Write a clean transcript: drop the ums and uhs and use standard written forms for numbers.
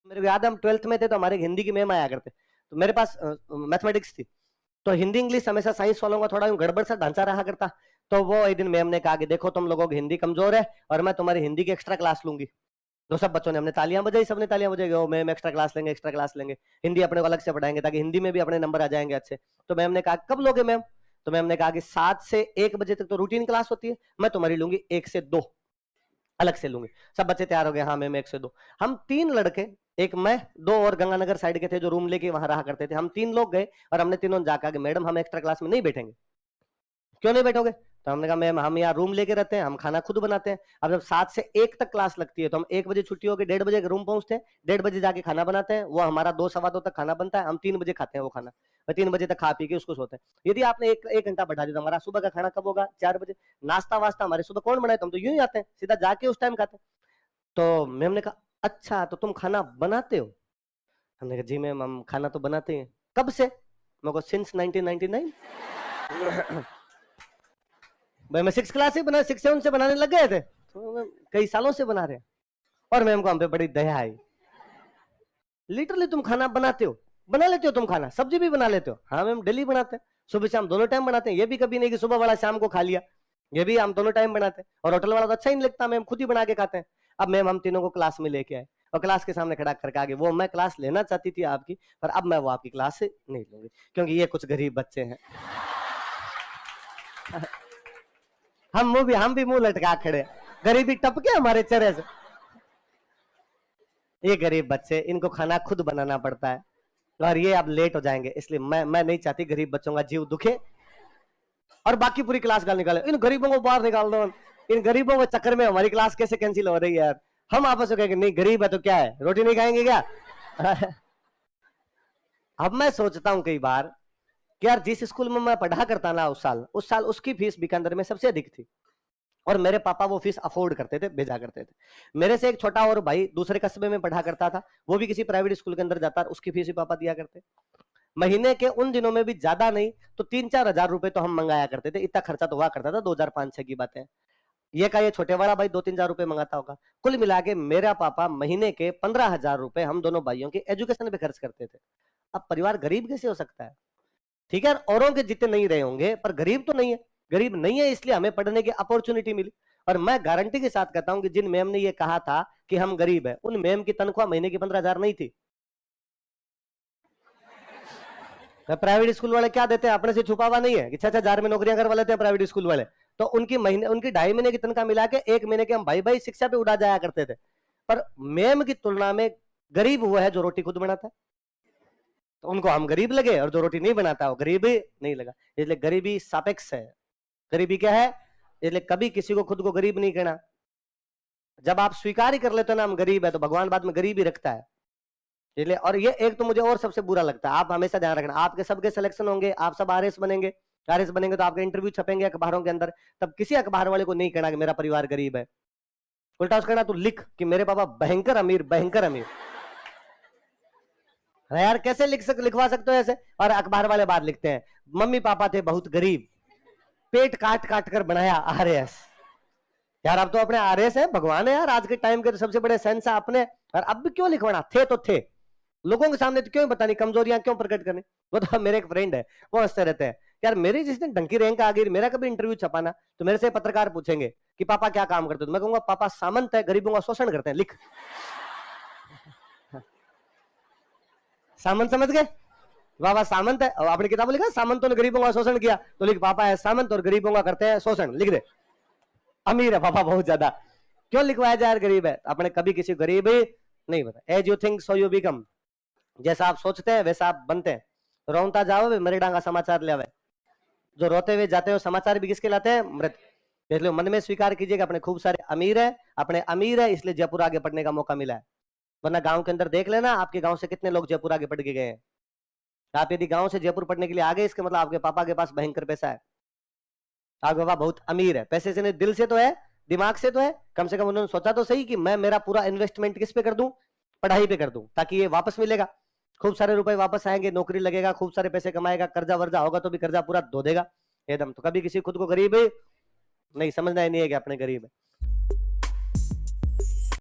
मेरे को याद है हम 12th में थे तो हमारे हिंदी की मैम आया करते, तो मेरे पास मैथमेटिक्स थी, तो हिंदी इंग्लिश हमेशा साइंस वालों का थोड़ा गड़बड़ सा ढांचा रहा करता। तो वो एक दिन मैम ने कहा कि देखो तुम लोगों की हिंदी कमजोर है और मैं तुम्हारी हिंदी की एक्स्ट्रा क्लास लूंगी। तो सब बच्चों ने हमने तालियां बजाई, सबने तालियां बजाई, ओ मैम एक्स्ट्रा क्लास लेंगे, एक्स्ट्रा क्लास लेंगे, हिंदी अपने को अलग से पढ़ाएंगे ताकि हिंदी में भी अपने नंबर आ जाएंगे अच्छे। तो मैम ने कहा कब लोगे मैम? तो मैम ने कहा कि 7 से 1 बजे तक तो रूटीन क्लास होती है, मैं तुम्हारी लूंगी 1 से 2 अलग से लूंगी। सब बच्चे तैयार हो गए, हाँ मैम 1 से 2। हम 3 लड़के, एक मैं, 2 और गंगानगर साइड के थे जो रूम लेके वहां रहा करते थे, हम 3 लोग गए और हमने तीनों जाकर कि मैडम हम एक्स्ट्रा क्लास में नहीं बैठेंगे। क्यों नहीं बैठोगे? तो हमने कहा मैम हम यहाँ रूम लेके रहते हैं, हम खाना खुद बनाते हैं। अब जब 7 से 1 तक क्लास लगती है तो हम 1 बजे छुट्टी होकर 1:30 बजे रूम पहुंचते हैं, 1:30 बजे जाके खाना बनाते हैं, वो हमारा 2 सवा 2 तक खाना बनता है, हम 3 बजे खाते हैं वो खाना, और 3 बजे तक खा पी के उसको सोते हैं। यदि आपने एक घंटा बढ़ा दिया तो हमारा सुबह का खाना कब होगा? 4 बजे। नाश्ता वास्ता हमारे सुबह कौन बनाए? तो हम तो यूं ही आते हैं, सीधा जाके उस टाइम खाते हैं। तो मैम ने कहा अच्छा तो तुम खाना बनाते हो? हमने कहा जी मैम हम खाना तो बनाते हैं। कब से? मैं को सिंस 1999। भाई मैं 6 क्लास से बना, 6 7 से बनाने लग गए थे, तो कई सालों से बना रहे हैं। और मैम को हम पे बड़ी दया आई, लिटरली तुम खाना बनाते हो, बना लेते हो तुम खाना, सब्जी भी बना लेते हो? हाँ मैम डेली बनाते हैं, सुबह शाम दोनों टाइम बनाते हैं, ये भी कभी नहीं कि सुबह वाला शाम को खा लिया, ये भी हम दोनों टाइम बनाते हैं। और होटल वाला तो अच्छा ही नहीं लगता, मैम खुद ही बना के खाते हैं। अब मैम हम तीनों को क्लास में लेके आए और क्लास के सामने खड़ा करके आगे, वो मैं क्लास लेना चाहती थी आपकी, पर अब मैं वो आपकी क्लास से नहीं लूंगी क्योंकि ये कुछ गरीब बच्चे हैं। हम भी मुंह लटका खड़े, गरीबी टपके हमारे चेहरे से। ये गरीब बच्चे, इनको खाना खुद बनाना पड़ता है और ये अब लेट हो जाएंगे, इसलिए मैं नहीं चाहती गरीब बच्चों का जीव दुखे। और बाकी पूरी क्लास गाल निकाले, इन गरीबों को बाहर निकाल दो, इन गरीबों के चक्कर में हमारी क्लास कैसे कैंसिल हो रही है यार। हम आपस में कहेंगे नहीं गरीब है तो क्या है, रोटी नहीं खाएंगे क्या? अब मैं सोचता हूं कई बार कि यार जिस स्कूल में मैं पढ़ा करता ना उस साल उसकी फीस बीकानेर में सबसे अधिक थी और मेरे पापा वो फीस अफोर्ड करते थे, भेजा करते थे। मेरे से एक छोटा और भाई दूसरे कस्बे में पढ़ा करता था, वो भी किसी प्राइवेट स्कूल के अंदर जाता, उसकी फीस भी पापा दिया करते। महीने के उन दिनों में भी ज्यादा नहीं तो 3-4 हजार रुपए तो हम मंगाया करते थे, इतना खर्चा तो हुआ करता था, 2005-6 की बात है। ये का ये छोटे वाला भाई 2-3 हजार रुपए मंगाता होगा। कुल मिला के मेरा पापा महीने के 15,000 रुपए हम दोनों भाइयों के एजुकेशन पे खर्च करते थे। अब परिवार गरीब कैसे हो सकता है? ठीक है औरों के जितने नहीं रहे होंगे पर गरीब तो नहीं है, गरीब नहीं है इसलिए हमें पढ़ने की अपॉर्चुनिटी मिली। और मैं गारंटी के साथ कहता हूं कि जिन मैम ने ये कहा था कि हम गरीब है, उन मैम की तनख्वाह महीने की 15,000 नहीं थी। प्राइवेट स्कूल वाले क्या देते हैं, अपने से छुपा हुआ नहीं है कि 6-6 हजार में नौकरियां करवा लेते हैं प्राइवेट स्कूल वाले। तो उनकी 2.5 महीने की तनख्वाह मिला के 1 महीने के हम भाई भाई शिक्षा पे उड़ा जाया करते थे। पर मैम की तुलना में गरीब हुआ है जो रोटी खुद बनाता है, तो उनको हम गरीब लगे, और जो रोटी नहीं बनाता वो गरीब नहीं लगा। इसलिए गरीबी सापेक्ष है। गरीबी क्या है? इसलिए कभी किसी को खुद को गरीब नहीं कहना। जब आप स्वीकार ही कर लेते हो ना हम गरीब है, तो भगवान बाद में गरीब ही रखता है। इसलिए और ये एक तो मुझे और सबसे बुरा लगता है, आप हमेशा ध्यान रखना, आपके सबके सिलेक्शन होंगे, आप सब आरएस बनेंगे, आरएस बनेंगे तो आपके इंटरव्यू छपेंगे अखबारों के अंदर, तब किसी अखबार वाले को नहीं कहना कि मेरा परिवार गरीब है। उल्टा उसका कहना तू लिख कि मेरे पापा भयंकर अमीर, भयंकर अमीर। यार कैसे लिखवा सकते हो ऐसे? और अखबार वाले बात लिखते हैं मम्मी पापा थे बहुत गरीब, पेट काट काट कर बनाया आरएस। यार अब तो अपने आरएस है, भगवान है यार, आज के टाइम के तो सबसे बड़े सेंस अपने। और अब भी क्यों लिखवाना, थे तो थे, लोगों के सामने तो क्यों बतानी, कमजोरियां क्यों प्रकट करनी। वो तो मेरे एक फ्रेंड है, वो हंसते रहते हैं, यार मेरी जिस दिन डंकी रैंक आ गई, मेरा कभी इंटरव्यू छपाना तो मेरे से पत्रकार पूछेंगे कि पापा क्या काम करते हो, तो मैं कहूंगा पापा सामंत है, गरीबों का शोषण करते हैं, लिख। सामंत समझ गए? बाबा सामंत है, आपने किताब लिखा सामंतों ने गरीबों का शोषण किया, तो लिख पापा है सामंत और गरीबों का करते हैं शोषण, लिख दे। अमीर है पापा बहुत ज्यादा, क्यों लिखवाया जाए गरीब है? आपने कभी किसी गरीब ही नहीं बता। As you think so you become, जैसा आप सोचते हैं वैसा आप बनते हैं। रोता जाओ वे मरे डांगा समाचार ले आवे, जो रोते हुए जाते हो समाचार भी किसके लाते हैं? मृत। इसलिए मन में स्वीकार कीजिएगा अपने खूब सारे अमीर है, अपने अमीर है इसलिए जयपुर आगे पढ़ने का मौका मिला है, वरना गांव के अंदर देख लेना आपके गांव से कितने लोग जयपुर आगे पढ़ के गए हैं। आप यदि गांव से जयपुर पढ़ने के लिए आ गए, इसका मतलब आपके पापा के पास भयंकर पैसा है, आपके पापा बहुत अमीर है। पैसे से नहीं, दिल से तो है, दिमाग से तो है, कम से कम उन्होंने सोचा तो सही कि मैं मेरा पूरा इन्वेस्टमेंट किस पे कर दूं, पढ़ाई पे कर दूं, ताकि ये वापस मिलेगा, खूब सारे रुपए वापस आएंगे, नौकरी लगेगा, खूब सारे पैसे कमाएगा, कर्जा वर्जा होगा तो भी कर्जा पूरा धो देगा एकदम। तो कभी किसी खुद को गरीब नहीं समझना ही नहीं है कि अपने गरीब है।